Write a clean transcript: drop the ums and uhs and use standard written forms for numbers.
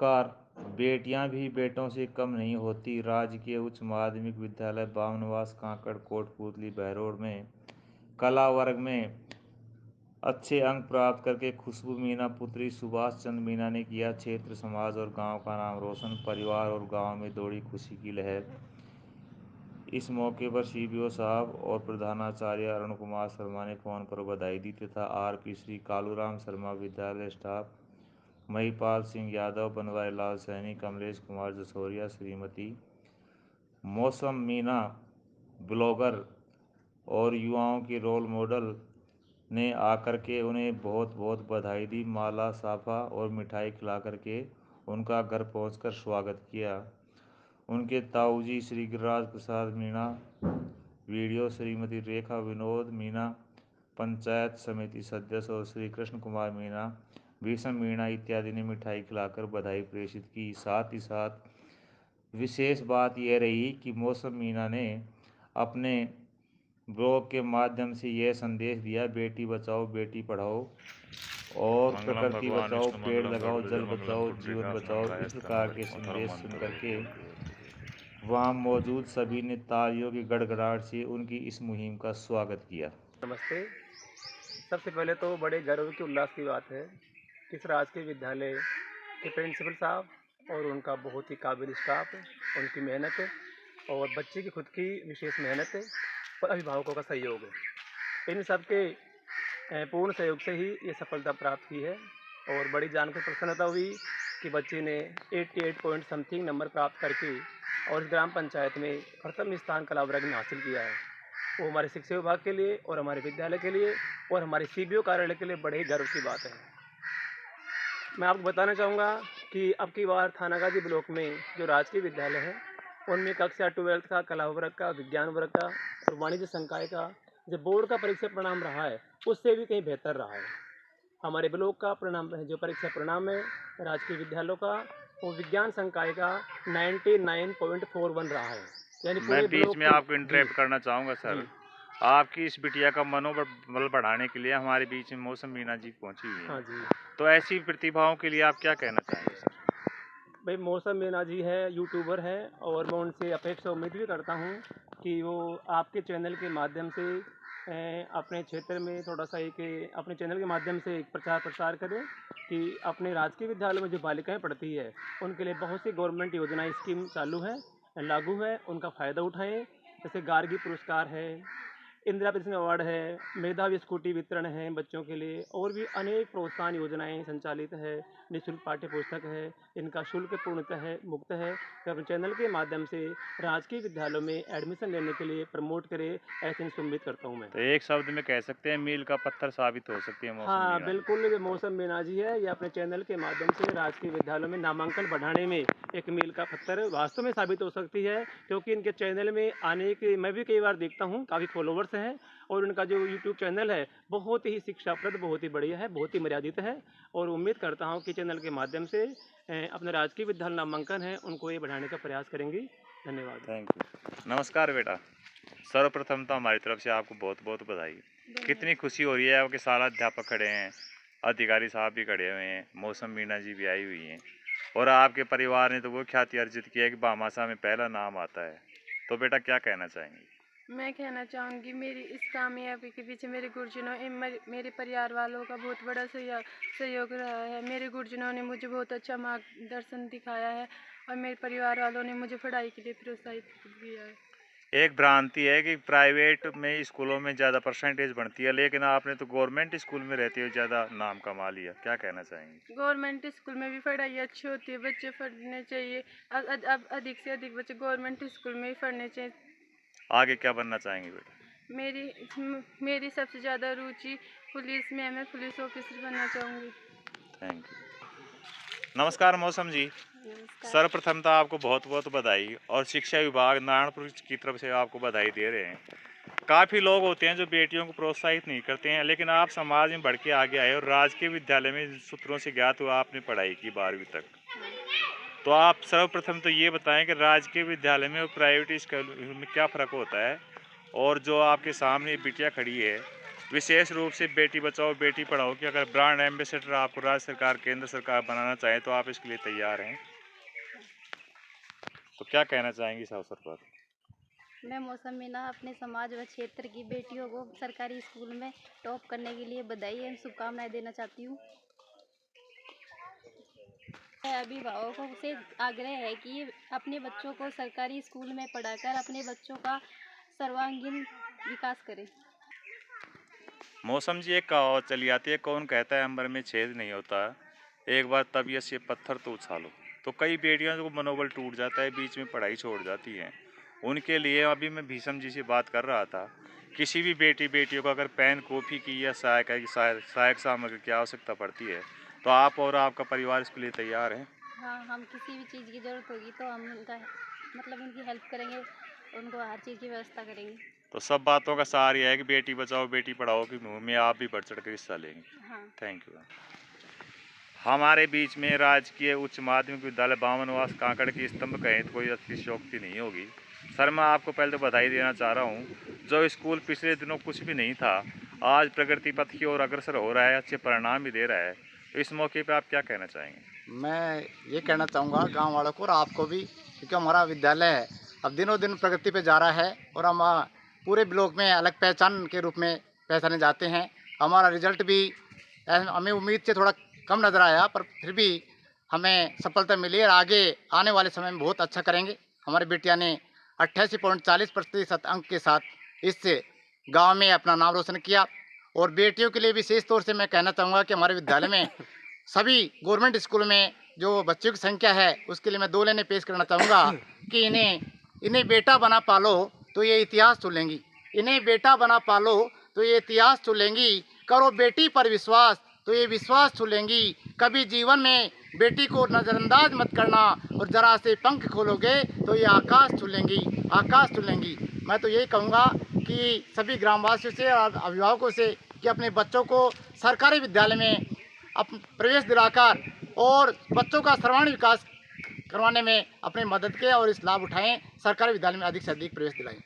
नमस्कार। बेटियां भी बेटों से कम नहीं होती। राजकीय उच्च माध्यमिक विद्यालय बामनवास कांकड़ कोटपूतली बहरोड में कला वर्ग में अच्छे अंक प्राप्त करके खुशबू मीना पुत्री सुभाष चंद्र मीना ने किया क्षेत्र, समाज और गांव का नाम रोशन। परिवार और गांव में दौड़ी खुशी की लहर। इस मौके पर सीबीओ साहब और प्रधानाचार्य अरुण कुमार शर्मा ने फोन पर बधाई दी तथा आरपी श्री कालूराम शर्मा, विद्यालय स्टाफ महिपाल सिंह यादव, बनवारी लाल सैनी, कमलेश कुमार जसोरिया, श्रीमती मौसम मीना ब्लॉगर और युवाओं की रोल मॉडल ने आकर के उन्हें बहुत बहुत बधाई दी। माला, साफा और मिठाई खिला करके उनका घर पहुंचकर स्वागत किया। उनके ताऊजी श्री गिरिराज प्रसाद मीणा, वीडियो श्रीमती रेखा विनोद मीणा, पंचायत समिति सदस्य और श्री कृष्ण कुमार मीणा, भीषम मीणा इत्यादि ने मिठाई खिलाकर बधाई प्रेषित की। साथ ही साथ विशेष बात यह रही कि मौसम मीणा ने अपने ब्लॉग के माध्यम से यह संदेश दिया, बेटी बचाओ बेटी पढ़ाओ और प्रकृति बचाओ, पेड़ लगाओ, जल बचाओ, जीवन बचाओ। इस प्रकार के संदेश सुन करके वहाँ मौजूद सभी ने तालियों की गड़गड़ाहट से उनकी इस मुहिम का स्वागत किया। नमस्ते। सबसे पहले तो बड़े गर्व की उल्लास की बात है कि इस राजकीय विद्यालय के प्रिंसिपल साहब और उनका बहुत ही काबिल स्टाफ, उनकी मेहनत और बच्चे की खुद की विशेष मेहनत और अभिभावकों का सहयोग है। इन सब के पूर्ण सहयोग से ही ये सफलता प्राप्त की है और बड़ी जानकर प्रसन्नता हुई कि बच्चे ने 88 पॉइंट समथिंग नंबर प्राप्त करके और इस ग्राम पंचायत में प्रथम स्थान कला वर्ग में हासिल किया है। वो हमारे शिक्षा विभाग के लिए और हमारे विद्यालय के लिए और हमारे सीबीओ कार्यालय के लिए बड़े ही गर्व की बात है। मैं आपको बताना चाहूँगा कि अब की बार थानागाजी ब्लॉक में जो राजकीय विद्यालय है उनमें कक्षा 12 का, कला वर्ग का, विज्ञान वर्ग का और वाणिज्य संकाय का जो बोर्ड का परीक्षा परिणाम रहा है उससे भी कहीं बेहतर रहा है। हमारे ब्लॉक का परिणाम जो परीक्षा परिणाम है राजकीय विद्यालयों का वो विज्ञान संकाय का 99.41 रहा है। यानी मैं पूरे बीच ब्लॉक में के आपको इंटरप्ट करना चाहूँगा सर। आपकी इस बिटिया का मनोबल बढ़ाने के लिए हमारे बीच में मौसम मीना जी पहुंची हुई हाँ हैं। जी। तो ऐसी प्रतिभाओं के लिए आप क्या कहना चाहेंगे सर? भाई मौसम मीना जी है, यूट्यूबर है और मैं उनसे अपेक्षा उम्मीद भी करता हूँ कि वो आपके चैनल के माध्यम से अपने क्षेत्र में थोड़ा सा एक अपने चैनल के माध्यम से एक प्रचार प्रसार करें कि अपने राजकीय विद्यालय में जो बालिकाएं पढ़ती है उनके लिए बहुत सी गवर्नमेंट योजनाएं स्कीम चालू है, लागू है, उनका फ़ायदा उठाएं। जैसे गार्गी पुरस्कार है, इंदिरा प्रियदर्शनी अवार्ड है, मेधावी स्कूटी वितरण है बच्चों के लिए और भी अनेक प्रोत्साहन योजनाएं संचालित है। निःशुल्क पाठ्य पुस्तक है, इनका शुल्क पूर्णतः है, मुफ्त है। तो अपने चैनल के माध्यम से राजकीय विद्यालयों में एडमिशन लेने के लिए प्रमोट करे, ऐसे इनसे उम्मीद करता हूँ मैं। तो एक शब्द में कह सकते हैं मील का पत्थर साबित हो सकती है मौसम हाँ मीना जी। बिल्कुल, ये मौसम मीना जी है, ये अपने चैनल के माध्यम से राजकीय विद्यालयों में नामांकन बढ़ाने में एक मील का पत्थर वास्तव में साबित हो सकती है, क्योंकि इनके चैनल में आने के मैं भी कई बार देखता हूँ, काफ़ी फॉलोवर्स हैं और उनका जो यूट्यूब चैनल है बहुत ही शिक्षाप्रद, बहुत ही बढ़िया है, बहुत ही मर्यादित है और उम्मीद करता हूँ कि चैनल के माध्यम से अपने राजकीय विद्यालय नामांकन है उनको ये बढ़ाने का प्रयास करेंगी। धन्यवाद। Thank you. नमस्कार बेटा। सर्वप्रथम तो हमारी तरफ से आपको बहुत बहुत बधाई। कितनी खुशी हो रही है, आपके सारा अध्यापक खड़े हैं, अधिकारी साहब भी खड़े हुए हैं, मौसम मीना जी भी आई हुई हैं और आपके परिवार ने तो वो ख्याति अर्जित किया है कि भामाशाह में पहला नाम आता है। तो बेटा क्या कहना चाहेंगे? मैं कहना चाहूँगी मेरी इस कामयाबी के पीछे मेरे गुरुजनों एवं मेरे परिवार वालों का बहुत बड़ा सहयोग रहा है। मेरे गुरुजनों ने मुझे बहुत अच्छा मार्गदर्शन दिखाया है और मेरे परिवार वालों ने मुझे पढ़ाई के लिए प्रोत्साहित किया है। एक भ्रांति है कि प्राइवेट में स्कूलों में ज़्यादा परसेंटेज बनती है, लेकिन आपने तो गवर्नमेंट स्कूल में रहते हुए ज़्यादा नाम कमा लिया। क्या कहना चाहेंगे? गवर्नमेंट स्कूल में भी पढ़ाई अच्छी होती है, बच्चे पढ़ने चाहिए। अब अधिक से अधिक बच्चे गवर्नमेंट स्कूल में ही पढ़ने चाहिए। आगे क्या बनना चाहेंगे बेटा? मेरी सबसे ज़्यादा रुचि पुलिस में है, मैं पुलिस ऑफिसर बनना चाहूँगी। Thank you. नमस्कार मौसम जी। नमस्कार। सर्वप्रथम तो आपको बहुत बहुत बधाई और शिक्षा विभाग नारायणपुर की तरफ से आपको बधाई दे रहे हैं। काफ़ी लोग होते हैं जो बेटियों को प्रोत्साहित नहीं करते हैं, लेकिन आप समाज में बढ़ के आगे आए और राजकीय विद्यालय में सूत्रों से ज्ञात हुआ आपने पढ़ाई की 12वीं तक। तो आप सर्वप्रथम तो ये बताएं कि राजकीय विद्यालय में और प्राइवेट स्कूल में क्या फ़र्क होता है, और जो आपके सामने बिटिया खड़ी है विशेष रूप से बेटी बचाओ बेटी पढ़ाओ की अगर ब्रांड एम्बेसडर आपको राज्य सरकार केंद्र सरकार बनाना चाहे तो आप इसके लिए तैयार हैं? तो क्या कहना चाहेंगी इस अवसर पर? मैं मौसम मीना अपने समाज व क्षेत्र की बेटियों को सरकारी स्कूल में टॉप करने के लिए बधाई एवं शुभकामनाएं देना चाहती हूँ। अभिभावकों से आग्रह है कि अपने बच्चों को सरकारी स्कूल में पढ़ाकर अपने बच्चों का सर्वांगीण विकास करें। मौसम जी, एक कहावत चली आती है, कौन कहता है अंबर में छेद नहीं होता, एक बार तबीयत से पत्थर तो उछालो। तो कई बेटियों को मनोबल टूट जाता है, बीच में पढ़ाई छोड़ जाती हैं। उनके लिए अभी मैं भीषम जी से बात कर रहा था, किसी भी बेटियों को अगर पेन कॉपी की या सहायक सामग्री की आवश्यकता पड़ती है तो आप और आपका परिवार इसके लिए तैयार हैं? हाँ, हम किसी भी चीज़ की ज़रूरत होगी तो हम उनकी हेल्प करेंगे, उनको हर चीज़ की व्यवस्था करेंगे। तो सब बातों का सार यह है कि बेटी बचाओ बेटी पढ़ाओ की मुहिम में आप भी बढ़ चढ़ कर हिस्सा लेंगे। हाँ। Thank you. हमारे बीच में राजकीय उच्च माध्यमिक विद्यालय बामनवास कांकड़ की स्तंभ कहें तो कोई अतिशयोक्ति नहीं होगी। सर, मैं आपको पहले तो बधाई देना चाह रहा हूँ, जो स्कूल पिछले दिनों कुछ भी नहीं था, आज प्रगति पथ की ओर अग्रसर हो रहा है, अच्छे परिणाम भी दे रहा है। तो इस मौके पर आप क्या कहना चाहेंगे? मैं ये कहना चाहूँगा गांव वालों को और आपको भी, क्योंकि हमारा विद्यालय है अब दिनों दिन प्रगति पे जा रहा है और हम पूरे ब्लॉक में अलग पहचान के रूप में पहचाने जाते हैं। हमारा रिजल्ट भी हमें उम्मीद से थोड़ा कम नज़र आया, पर फिर भी हमें सफलता मिली और आगे आने वाले समय में बहुत अच्छा करेंगे। हमारी बेटियाँ ने 88.40% अंक के साथ इससे गाँव में अपना नाम रोशन किया। और बेटियों के लिए विशेष तौर से मैं कहना चाहूँगा कि हमारे विद्यालय में सभी गवर्नमेंट स्कूल में जो बच्चों की संख्या है उसके लिए मैं 2 लाइनें पेश करना चाहूँगा कि इन्हें बेटा बना पालो तो ये इतिहास चुलेंगी, इन्हें बेटा बना पालो तो ये इतिहास चुलेंगी, करो बेटी पर विश्वास तो ये विश्वास चुलेंगी, कभी जीवन में बेटी को नज़रअंदाज मत करना और ज़रा से पंख खोलोगे तो ये आकाश चुलेंगी। मैं तो यही कहूँगा कि सभी ग्रामवासियों से और अभिभावकों से कि अपने बच्चों को सरकारी विद्यालय में प्रवेश दिलाकर और बच्चों का सर्वांगीण विकास करवाने में अपनी मदद के और इस लाभ उठाएं, सरकारी विद्यालय में अधिक से अधिक प्रवेश दिलाएं।